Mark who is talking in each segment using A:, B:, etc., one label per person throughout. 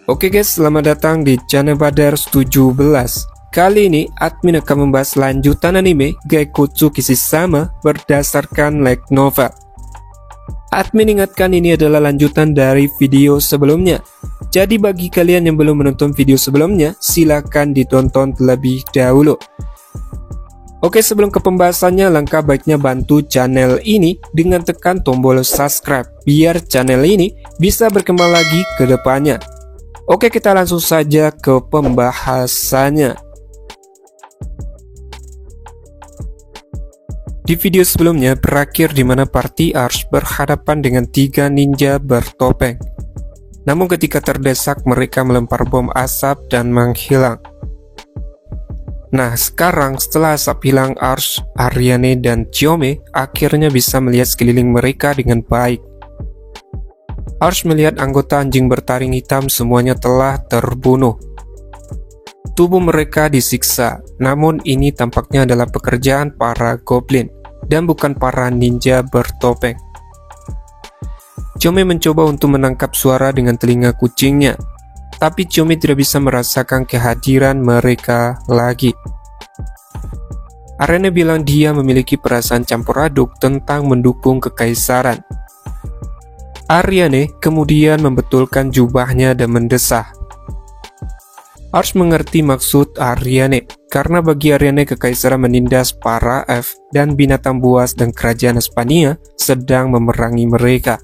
A: Oke guys, selamat datang di channel Badars 17. Kali ini admin akan membahas lanjutan anime Gaikutsu Kishisama berdasarkan light novel. Admin ingatkan ini adalah lanjutan dari video sebelumnya. Jadi bagi kalian yang belum menonton video sebelumnya, silakan ditonton terlebih dahulu. Oke, sebelum ke pembahasannya, langkah baiknya bantu channel ini dengan tekan tombol subscribe biar channel ini bisa berkembang lagi ke depannya. Oke, kita langsung saja ke pembahasannya. Di video sebelumnya berakhir di mana party Ars berhadapan dengan 3 ninja bertopeng. Namun ketika terdesak mereka melempar bom asap dan menghilang. Nah, sekarang setelah asap hilang, Ars, Ariane, dan Chiyome akhirnya bisa melihat sekeliling mereka dengan baik. Ars melihat anggota anjing bertaring hitam semuanya telah terbunuh. Tubuh mereka disiksa, namun ini tampaknya adalah pekerjaan para goblin dan bukan para ninja bertopeng. Chiyome mencoba untuk menangkap suara dengan telinga kucingnya, tapi Chiyome tidak bisa merasakan kehadiran mereka lagi. Ariane bilang dia memiliki perasaan campur aduk tentang mendukung kekaisaran. Ariane kemudian membetulkan jubahnya dan mendesah. Ars mengerti maksud Ariane, karena bagi Ariane kekaisaran menindas para elf dan binatang buas dan kerajaan Espania sedang memerangi mereka.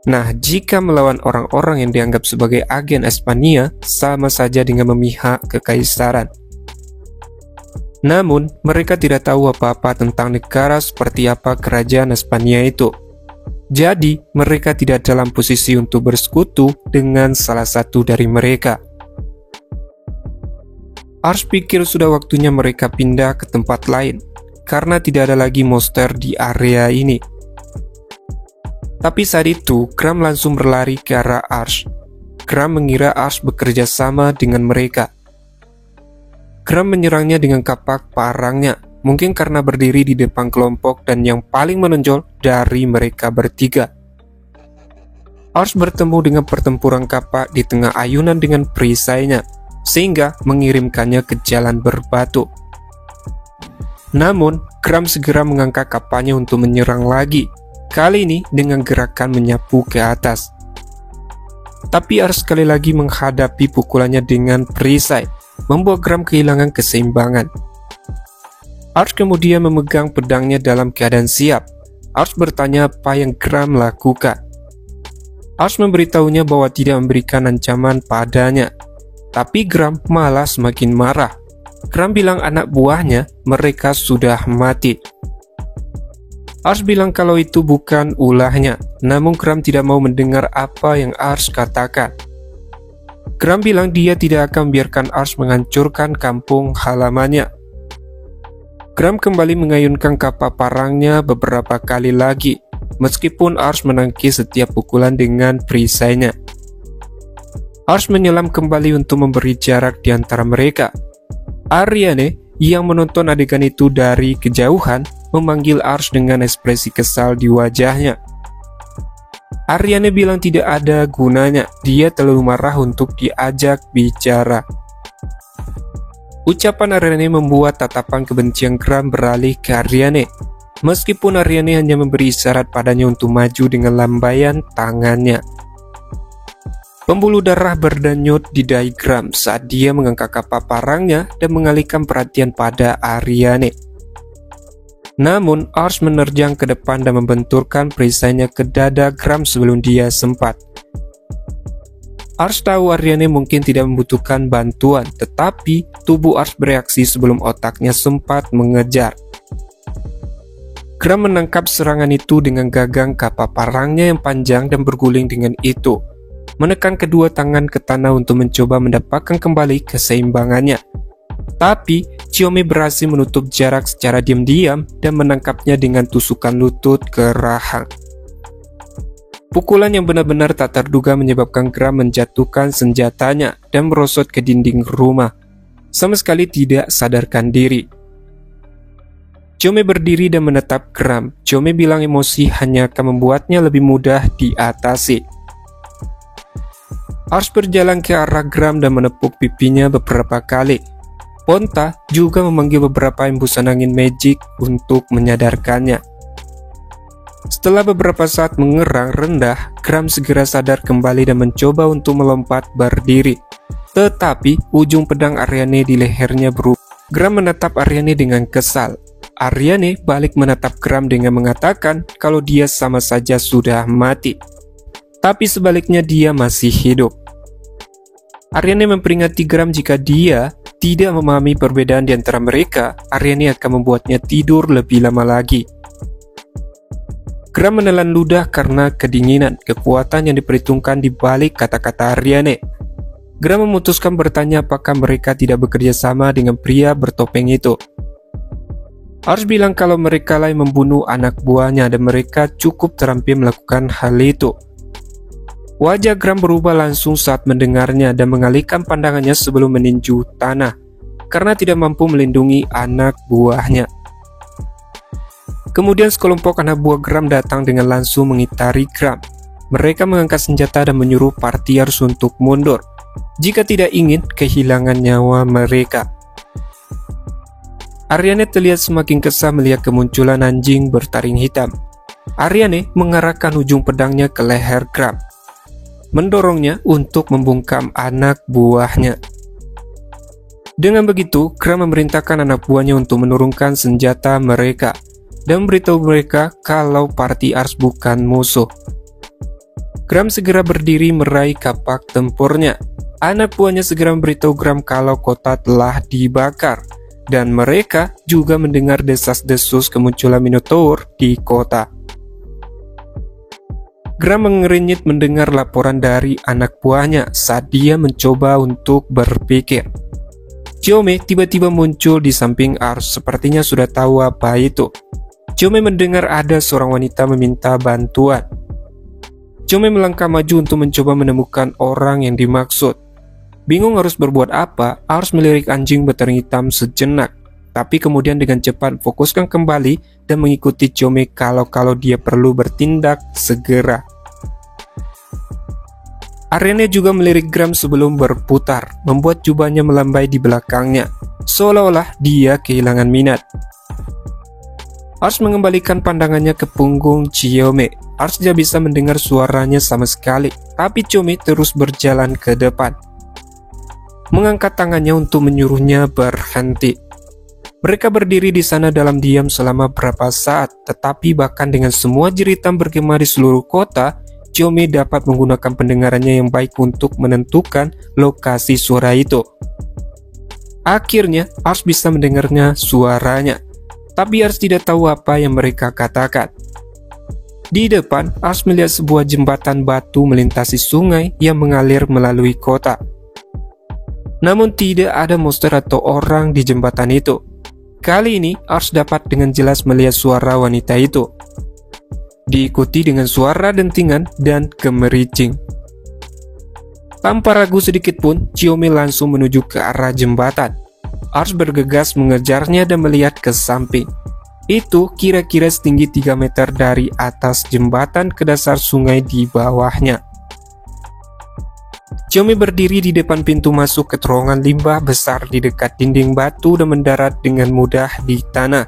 A: Nah, jika melawan orang-orang yang dianggap sebagai agen Espania, sama saja dengan memihak kekaisaran. Namun, mereka tidak tahu apa-apa tentang negara seperti apa kerajaan Espania itu. Jadi, mereka tidak dalam posisi untuk bersekutu dengan salah satu dari mereka. Ars pikir sudah waktunya mereka pindah ke tempat lain, karena tidak ada lagi monster di area ini. Tapi saat itu, Gram langsung berlari ke arah Ars. Gram mengira Ars bekerja sama dengan mereka. Gram menyerangnya dengan kapak parangnya, mungkin karena berdiri di depan kelompok dan yang paling menonjol dari mereka bertiga. Ars bertemu dengan pertempuran kapak di tengah ayunan dengan perisainya, sehingga mengirimkannya ke jalan berbatu. Namun, Gram segera mengangkat kapaknya untuk menyerang lagi. Kali ini dengan gerakan menyapu ke atas. Tapi Ars sekali lagi menghadapi pukulannya dengan perisai, membuat Gram kehilangan keseimbangan. Ars kemudian memegang pedangnya dalam keadaan siap. Ars bertanya apa yang Gram lakukan. Ars memberitahunya bahwa tidak memberikan ancaman padanya. Tapi Gram malah semakin marah. Gram bilang anak buahnya mereka sudah mati. Ars bilang kalau itu bukan ulahnya, namun Gram tidak mau mendengar apa yang Ars katakan. Gram bilang dia tidak akan membiarkan Ars menghancurkan kampung halamannya. Gram kembali mengayunkan kapak parangnya beberapa kali lagi, meskipun Ars menangkis setiap pukulan dengan perisainya. Ars menyelam kembali untuk memberi jarak di antara mereka. Ariane yang menonton adegan itu dari kejauhan memanggil Ars dengan ekspresi kesal di wajahnya. Ariane bilang tidak ada gunanya, dia terlalu marah untuk diajak bicara. Ucapan Ariane membuat tatapan kebencian Gram beralih ke Ariane, meskipun Ariane hanya memberi isyarat padanya untuk maju dengan lambaian tangannya. Pembuluh darah berdenyut di dahi Gram saat dia mengangkat kapak parangnya dan mengalihkan perhatian pada Ariane. Namun, Ars menerjang ke depan dan membenturkan perisainya ke dada Gram sebelum dia sempat. Ars tahu Ariane mungkin tidak membutuhkan bantuan, tetapi tubuh Ars bereaksi sebelum otaknya sempat mengejar. Gram menangkap serangan itu dengan gagang kapak parangnya yang panjang dan berguling dengan itu, menekan kedua tangan ke tanah untuk mencoba mendapatkan kembali keseimbangannya. Tapi, Chiyome berhasil menutup jarak secara diam-diam dan menangkapnya dengan tusukan lutut ke rahang. Pukulan yang benar-benar tak terduga menyebabkan Gram menjatuhkan senjatanya dan merosot ke dinding rumah, sama sekali tidak sadarkan diri. Chiyome berdiri dan menatap Gram. Chiyome bilang emosi hanya akan membuatnya lebih mudah diatasi. Ars berjalan ke arah Gram dan menepuk pipinya beberapa kali. Ponta juga memanggil beberapa hembusan angin magic untuk menyadarkannya. Setelah beberapa saat mengerang rendah, Gram segera sadar kembali dan mencoba untuk melompat berdiri. Tetapi ujung pedang Ariane di lehernya berubah. Gram menatap Ariane dengan kesal. Ariane balik menatap Gram dengan mengatakan kalau dia sama saja sudah mati. Tapi sebaliknya dia masih hidup. Ariane memperingati Gram jika dia tidak memahami perbedaan di antara mereka, Ariane akan membuatnya tidur lebih lama lagi. Gram menelan ludah karena kedinginan, kekuatan yang diperhitungkan di balik kata-kata Ariane. Gram memutuskan bertanya apakah mereka tidak bekerja sama dengan pria bertopeng itu. Ars bilang kalau mereka lah yang membunuh anak buahnya dan mereka cukup terampil melakukan hal itu. Wajah Gram berubah langsung saat mendengarnya dan mengalihkan pandangannya sebelum meninju tanah karena tidak mampu melindungi anak buahnya. Kemudian sekelompok anak buah Gram datang dengan langsung mengitari Gram. Mereka mengangkat senjata dan menyuruh Partiars untuk mundur jika tidak ingin kehilangan nyawa mereka. Ariane terlihat semakin kesal melihat kemunculan anjing bertaring hitam. Ariane mengarahkan ujung pedangnya ke leher Gram, mendorongnya untuk membungkam anak buahnya. Dengan begitu, Gram memerintahkan anak buahnya untuk menurunkan senjata mereka dan memberitahu mereka kalau Partiars bukan musuh. Gram segera berdiri meraih kapak tempurnya. Anak buahnya segera memberitahu Gram kalau kota telah dibakar dan mereka juga mendengar desas-desus kemunculan Minotaur di kota. Gram mengerenyit mendengar laporan dari anak buahnya saat dia mencoba untuk berpikir. Chiome tiba-tiba muncul di samping Ars, sepertinya sudah tahu apa itu. Chiome mendengar ada seorang wanita meminta bantuan. Chiome melangkah maju untuk mencoba menemukan orang yang dimaksud. Bingung harus berbuat apa, Ars melirik anjing bertaring hitam sejenak, tapi kemudian dengan cepat fokuskan kembali dan mengikuti Chiome kalau dia perlu bertindak segera. Ariane juga melirik Gram sebelum berputar, membuat jubahnya melambai di belakangnya, seolah-olah dia kehilangan minat. Ars mengembalikan pandangannya ke punggung Chiome. Ars tidak bisa mendengar suaranya sama sekali, tapi Chiome terus berjalan ke depan, mengangkat tangannya untuk menyuruhnya berhenti. Mereka berdiri di sana dalam diam selama beberapa saat, tetapi bahkan dengan semua jeritan bergema di seluruh kota, Chiome dapat menggunakan pendengarannya yang baik untuk menentukan lokasi suara itu. Akhirnya, Ars bisa mendengarnya suaranya, tapi Ars tidak tahu apa yang mereka katakan. Di depan, Ars melihat sebuah jembatan batu melintasi sungai yang mengalir melalui kota. Namun tidak ada monster atau orang di jembatan itu. Kali ini, Ars dapat dengan jelas melihat suara wanita itu, diikuti dengan suara dentingan dan gemericing. Tanpa ragu sedikit pun, Chiome langsung menuju ke arah jembatan. Ars bergegas mengejarnya dan melihat ke samping. Itu kira-kira setinggi 3 meter dari atas jembatan ke dasar sungai di bawahnya. Chiome berdiri di depan pintu masuk ke terowongan limbah besar di dekat dinding batu dan mendarat dengan mudah di tanah.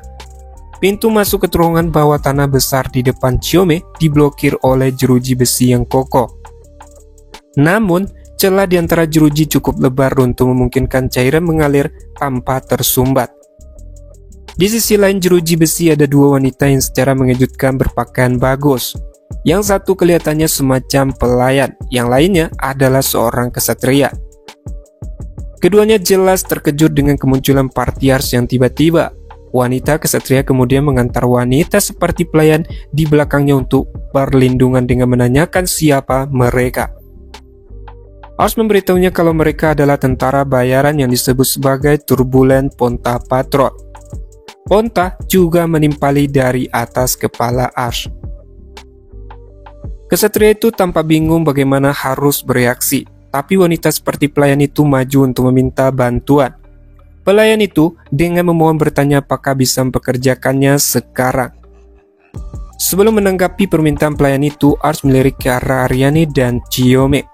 A: Pintu masuk ke terowongan bawah tanah besar di depan Chiome diblokir oleh jeruji besi yang kokoh. Namun, celah di antara jeruji cukup lebar untuk memungkinkan cairan mengalir tanpa tersumbat. Di sisi lain jeruji besi ada dua wanita yang secara mengejutkan berpakaian bagus. Yang satu kelihatannya semacam pelayan, yang lainnya adalah seorang kesatria. Keduanya jelas terkejut dengan kemunculan Partiars yang tiba-tiba. Wanita kesatria kemudian mengantar wanita seperti pelayan di belakangnya untuk perlindungan dengan menanyakan siapa mereka. Ars memberitahunya kalau mereka adalah tentara bayaran yang disebut sebagai Turbulent Ponta Patrol. Ponta juga menimpali dari atas kepala Ars. Kesatria itu tampak bingung bagaimana harus bereaksi, tapi wanita seperti pelayan itu maju untuk meminta bantuan. Pelayan itu dengan memohon bertanya apakah bisa mempekerjakannya sekarang. Sebelum menanggapi permintaan pelayan itu, Ars melirik ke arah Ariane dan Chiome.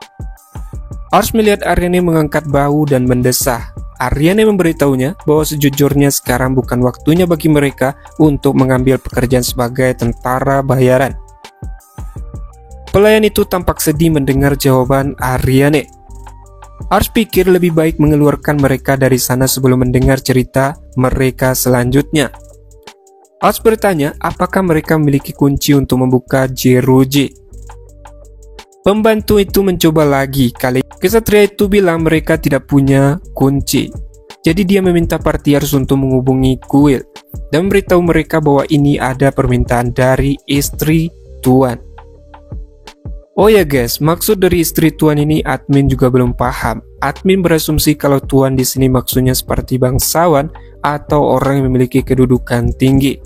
A: Ars melihat Aryani mengangkat bahu dan mendesah. Aryani memberitahunya bahwa sejujurnya sekarang bukan waktunya bagi mereka untuk mengambil pekerjaan sebagai tentara bayaran. Pelayan itu tampak sedih mendengar jawaban Aryani. Ars pikir lebih baik mengeluarkan mereka dari sana sebelum mendengar cerita mereka selanjutnya. Ars bertanya apakah mereka memiliki kunci untuk membuka jeruji. Pembantu itu mencoba lagi. Kali kesatria itu bilang mereka tidak punya kunci. Jadi dia meminta party Ars untuk menghubungi kuil dan memberitahu mereka bahwa ini ada permintaan dari istri tuan. Oh ya guys, maksud dari istri tuan ini admin juga belum paham. Admin berasumsi kalau tuan di sini maksudnya seperti bangsawan atau orang yang memiliki kedudukan tinggi.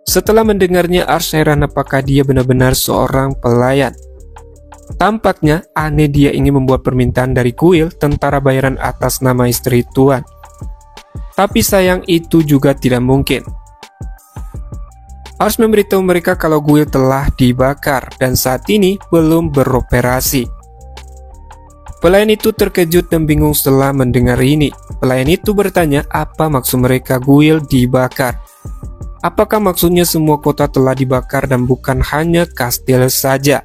A: Setelah mendengarnya, Ars heran apakah dia benar-benar seorang pelayan. Tampaknya aneh dia ingin membuat permintaan dari kuil tentara bayaran atas nama istri tuan. Tapi sayang itu juga tidak mungkin. Ars memberitahu mereka kalau kuil telah dibakar dan saat ini belum beroperasi. Pelayan itu terkejut dan bingung setelah mendengar ini. Pelayan itu bertanya apa maksud mereka kuil dibakar. Apakah maksudnya semua kota telah dibakar dan bukan hanya kastil saja?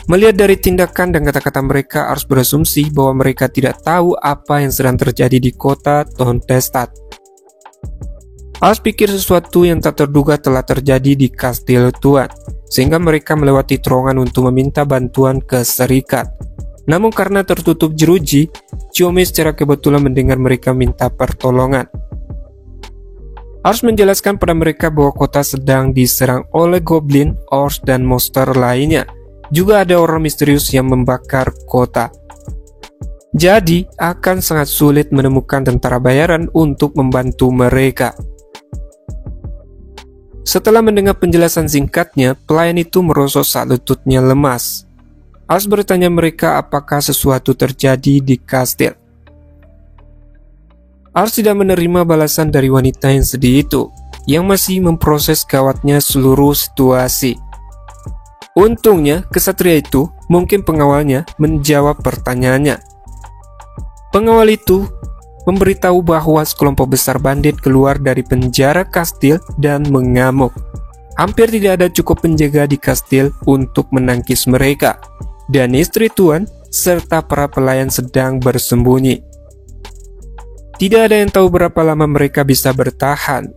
A: Melihat dari tindakan dan kata-kata mereka, Ars berasumsi bahwa mereka tidak tahu apa yang sedang terjadi di kota Tondestad. Ars pikir sesuatu yang tak terduga telah terjadi di kastil tuan, sehingga mereka melewati terowongan untuk meminta bantuan ke serikat. Namun karena tertutup jeruji, Chome secara kebetulan mendengar mereka minta pertolongan. Ars menjelaskan pada mereka bahwa kota sedang diserang oleh goblin, orcs, dan monster lainnya. Juga ada orang misterius yang membakar kota. Jadi, akan sangat sulit menemukan tentara bayaran untuk membantu mereka. Setelah mendengar penjelasan singkatnya, pelayan itu merosot saat lututnya lemas. Ars bertanya mereka apakah sesuatu terjadi di kastil. Ars tidak menerima balasan dari wanita yang sedih itu, yang masih memproses gawatnya seluruh situasi. Untungnya, kesatria itu, mungkin pengawalnya, menjawab pertanyaannya. Pengawal itu memberitahu bahwa sekelompok besar bandit keluar dari penjara kastil dan mengamuk. Hampir tidak ada cukup penjaga di kastil untuk menangkis mereka, dan istri tuan serta para pelayan sedang bersembunyi. Tidak ada yang tahu berapa lama mereka bisa bertahan.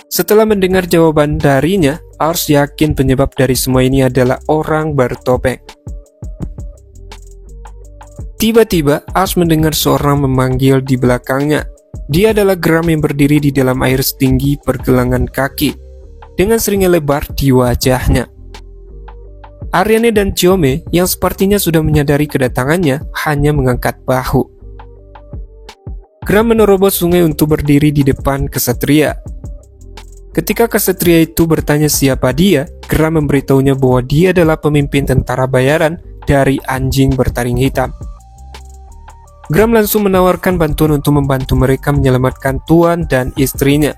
A: Setelah mendengar jawaban darinya, Ars yakin penyebab dari semua ini adalah orang bertopeng. Tiba-tiba, Ars mendengar seorang memanggil di belakangnya. Dia adalah Gram yang berdiri di dalam air setinggi pergelangan kaki, dengan seringnya lebar di wajahnya. Aryani dan Chome, yang sepertinya sudah menyadari kedatangannya, hanya mengangkat bahu. Gram menerobos sungai untuk berdiri di depan kesatria. Ketika kesatria itu bertanya siapa dia, Gram memberitahunya bahwa dia adalah pemimpin tentara bayaran dari anjing bertaring hitam. Gram langsung menawarkan bantuan untuk membantu mereka menyelamatkan tuan dan istrinya,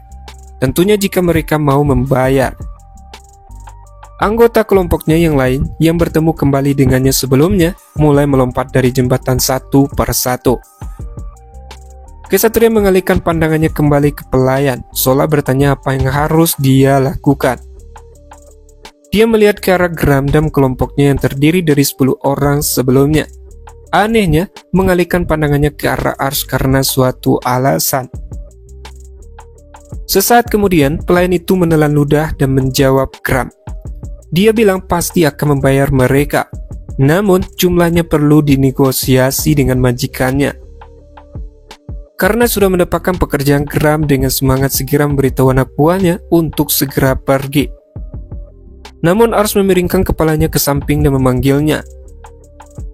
A: tentunya jika mereka mau membayar. Anggota kelompoknya yang lain yang bertemu kembali dengannya sebelumnya mulai melompat dari jembatan satu per satu. Kesatria mengalihkan pandangannya kembali ke pelayan, seolah bertanya apa yang harus dia lakukan. Dia melihat ke arah Gram dan kelompoknya yang terdiri dari 10 orang sebelumnya. Anehnya, mengalihkan pandangannya ke arah Ars karena suatu alasan. Sesaat kemudian, pelayan itu menelan ludah dan menjawab Gram. Dia bilang pasti akan membayar mereka, namun jumlahnya perlu dinegosiasi dengan majikannya. Karena sudah mendapatkan pekerjaan, Gram dengan semangat segera memberitahu anak buahnya untuk segera pergi. Namun Ars memiringkan kepalanya ke samping dan memanggilnya.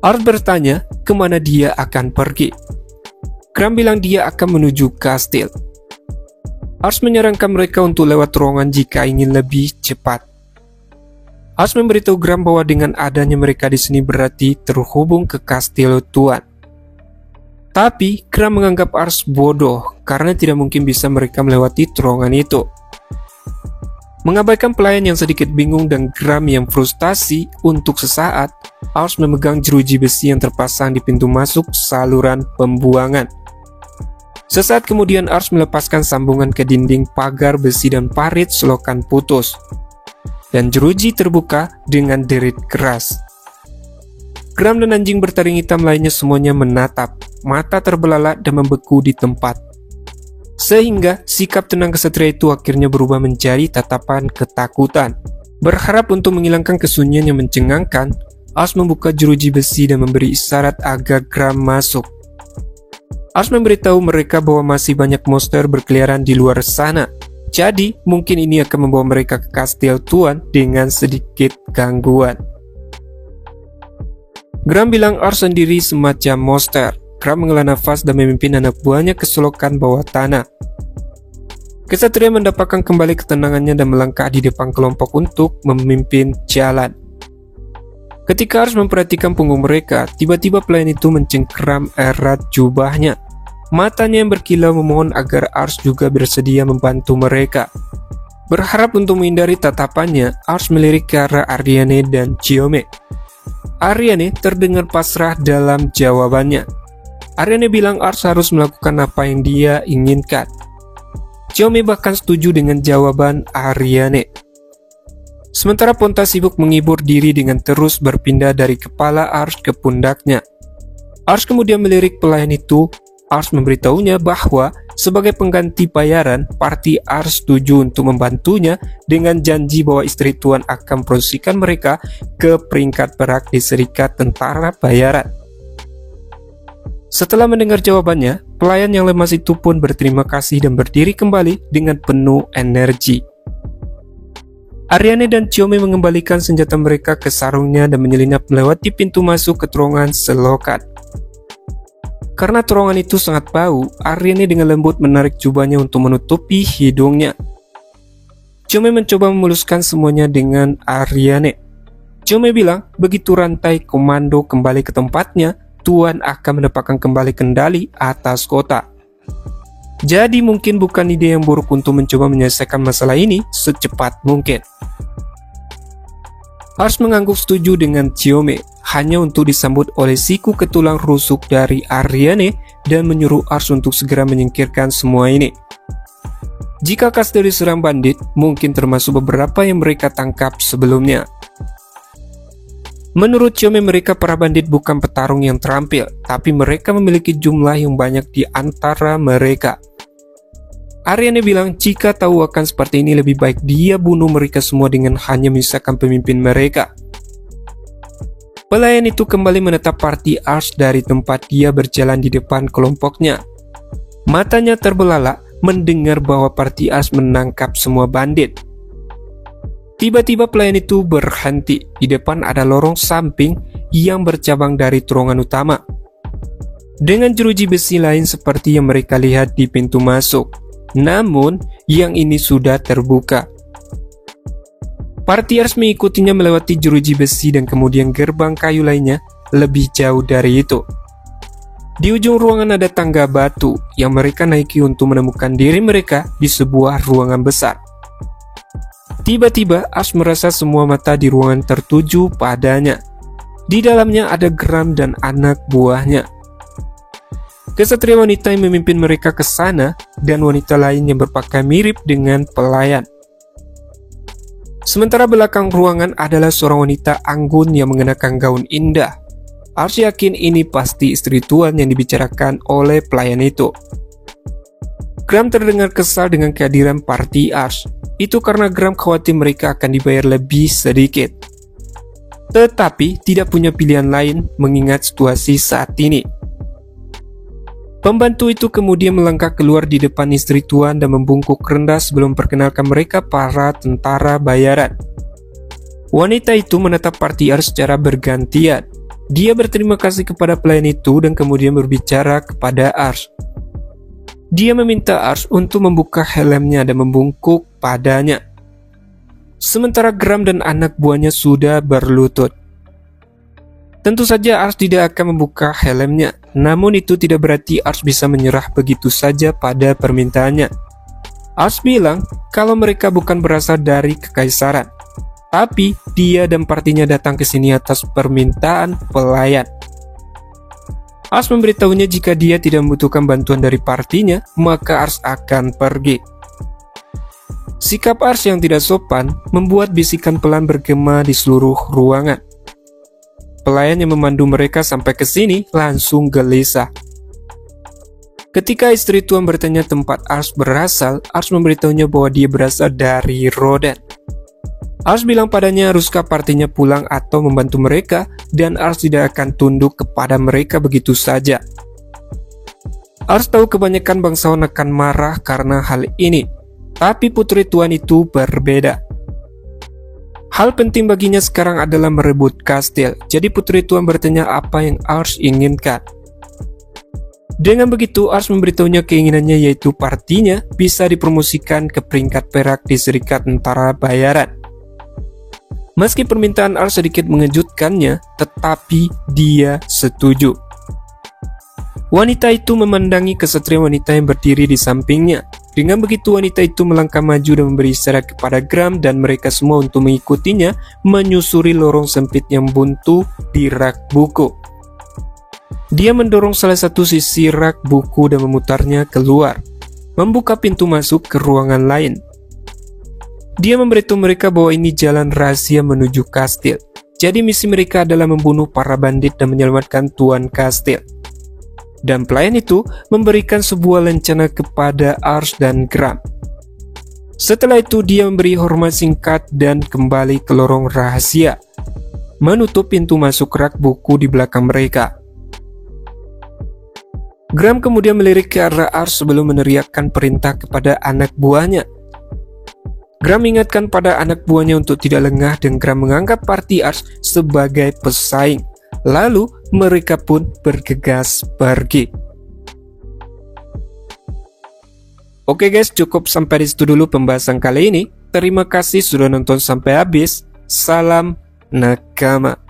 A: Ars bertanya kemana dia akan pergi. Gram bilang dia akan menuju kastil. Ars menyarankan mereka untuk lewat terowongan jika ingin lebih cepat. Ars memberitahu Gram bahwa dengan adanya mereka di sini berarti terhubung ke kastil tuan. Tapi Gram menganggap Ars bodoh karena tidak mungkin bisa mereka melewati terowongan itu. Mengabaikan pelayan yang sedikit bingung dan Gram yang frustasi untuk sesaat, Ars memegang jeruji besi yang terpasang di pintu masuk saluran pembuangan. Sesaat kemudian Ars melepaskan sambungan ke dinding pagar besi dan parit selokan putus. Dan jeruji terbuka dengan derit keras. Gram dan anjing bertaring hitam lainnya semuanya menatap, mata terbelalak dan membeku di tempat. Sehingga sikap tenang kesatria itu akhirnya berubah menjadi tatapan ketakutan. Berharap untuk menghilangkan kesunyian yang mencengangkan, Ars membuka jeruji besi dan memberi isyarat agar Gram masuk. Ars memberitahu mereka bahwa masih banyak monster berkeliaran di luar sana. Jadi, mungkin ini akan membawa mereka ke kastil Tuan dengan sedikit gangguan. Gram bilang Ars sendiri semacam monster. Gram menghela nafas dan memimpin anak buahnya ke selokan bawah tanah. Kesatria mendapatkan kembali ketenangannya dan melangkah di depan kelompok untuk memimpin jalan. Ketika Ars memperhatikan punggung mereka, tiba-tiba pelayan itu mencengkeram erat jubahnya. Matanya yang berkilau memohon agar Ars juga bersedia membantu mereka. Berharap untuk menghindari tatapannya, Ars melirik ke arah Ariane dan Chiome. Ariane terdengar pasrah dalam jawabannya. Ariane bilang Ars harus melakukan apa yang dia inginkan. Chiome bahkan setuju dengan jawaban Ariane. Sementara Ponta sibuk menghibur diri dengan terus berpindah dari kepala Ars ke pundaknya. Ars kemudian melirik pelayan itu. Ars memberitahunya bahwa sebagai pengganti bayaran, parti Ars setuju untuk membantunya dengan janji bahwa istri Tuan akan mempromosikan mereka ke peringkat perak di Serikat Tentara Bayaran. Setelah mendengar jawabannya, pelayan yang lemas itu pun berterima kasih dan berdiri kembali dengan penuh energi. Ariane dan Chiome mengembalikan senjata mereka ke sarungnya dan menyelinap melewati pintu masuk ke terowongan selokan. Karena terowongan itu sangat bau, Ariane dengan lembut menarik jubahnya untuk menutupi hidungnya. Chiome mencoba memuluskan semuanya dengan Ariane. Chiome bilang, begitu rantai komando kembali ke tempatnya, Tuan akan mendapatkan kembali kendali atas kota. Jadi mungkin bukan ide yang buruk untuk mencoba menyelesaikan masalah ini secepat mungkin. Ars mengangguk setuju dengan Chiome, hanya untuk disambut oleh siku ketulang rusuk dari Ariane dan menyuruh Ars untuk segera menyingkirkan semua ini. Jika kastil diserang bandit, mungkin termasuk beberapa yang mereka tangkap sebelumnya. Menurut Chiome, mereka para bandit bukan petarung yang terampil, tapi mereka memiliki jumlah yang banyak di antara mereka. Ariane bilang jika tahu akan seperti ini lebih baik dia bunuh mereka semua dengan hanya menyisakan pemimpin mereka. Pelayan itu kembali menetap parti Ars dari tempat dia berjalan di depan kelompoknya. Matanya terbelalak mendengar bahwa parti Ars menangkap semua bandit. Tiba-tiba pelayan itu berhenti. Di depan ada lorong samping yang bercabang dari terowongan utama, dengan jeruji besi lain seperti yang mereka lihat di pintu masuk. Namun, yang ini sudah terbuka. Parti Ars mengikutinya melewati jeruji besi dan kemudian gerbang kayu lainnya lebih jauh dari itu. Di ujung ruangan ada tangga batu yang mereka naiki untuk menemukan diri mereka di sebuah ruangan besar. Tiba-tiba Ars merasa semua mata di ruangan tertuju padanya. Di dalamnya ada Gram dan anak buahnya. Kesatria wanita yang memimpin mereka ke sana dan wanita lain yang berpakaian mirip dengan pelayan. Sementara belakang ruangan adalah seorang wanita anggun yang mengenakan gaun indah. Ars yakin ini pasti istri Tuan yang dibicarakan oleh pelayan itu. Gram terdengar kesal dengan kehadiran parti Ars. Itu karena Gram khawatir mereka akan dibayar lebih sedikit. Tetapi tidak punya pilihan lain mengingat situasi saat ini. Pembantu itu kemudian melangkah keluar di depan istri Tuan dan membungkuk rendah sebelum memperkenalkan mereka para tentara bayaran. Wanita itu menatap parti Ars secara bergantian. Dia berterima kasih kepada pelayan itu dan kemudian berbicara kepada Ars. Dia meminta Ars untuk membuka helmnya dan membungkuk padanya. Sementara Gram dan anak buahnya sudah berlutut. Tentu saja Ars tidak akan membuka helmnya, namun itu tidak berarti Ars bisa menyerah begitu saja pada permintaannya. Ars bilang kalau mereka bukan berasal dari kekaisaran. Tapi dia dan partinya datang ke sini atas permintaan pelayan. Ars memberitahunya jika dia tidak membutuhkan bantuan dari partinya, maka Ars akan pergi. Sikap Ars yang tidak sopan membuat bisikan pelan bergema di seluruh ruangan. Pelayan yang memandu mereka sampai ke sini langsung gelisah. Ketika istri tuan bertanya tempat Ars berasal, Ars memberitahunya bahwa dia berasal dari Rodan. Ars bilang padanya haruskah partinya pulang atau membantu mereka, dan Ars tidak akan tunduk kepada mereka begitu saja. Ars tahu kebanyakan bangsawan akan marah karena hal ini, tapi putri tuan itu berbeda. Hal penting baginya sekarang adalah merebut kastil, jadi putri tuan bertanya apa yang Ars inginkan. Dengan begitu, Ars memberitahunya keinginannya yaitu partinya bisa dipromosikan ke peringkat perak di Serikat Tentara Bayaran. Meski permintaan Ars sedikit mengejutkannya, tetapi dia setuju. Wanita itu memandangi kesatria wanita yang berdiri di sampingnya. Dengan begitu, wanita itu melangkah maju dan memberi isyarat kepada Gram dan mereka semua untuk mengikutinya menyusuri lorong sempit yang buntu di rak buku. Dia mendorong salah satu sisi rak buku dan memutarnya keluar, membuka pintu masuk ke ruangan lain. Dia memberitahu mereka bahwa ini jalan rahasia menuju kastil. Jadi misi mereka adalah membunuh para bandit dan menyelamatkan tuan kastil. Dan pelayan itu memberikan sebuah lencana kepada Ars dan Gram. Setelah itu dia memberi hormat singkat dan kembali ke lorong rahasia, menutup pintu masuk rak buku di belakang mereka. Gram kemudian melirik ke arah Ars sebelum meneriakkan perintah kepada anak buahnya. Gram mengingatkan pada anak buahnya untuk tidak lengah dan Gram menganggap parti Ars sebagai pesaing. Lalu mereka pun bergegas pergi. Oke guys, cukup sampai di situ dulu pembahasan kali ini. Terima kasih sudah nonton sampai habis. Salam nakama.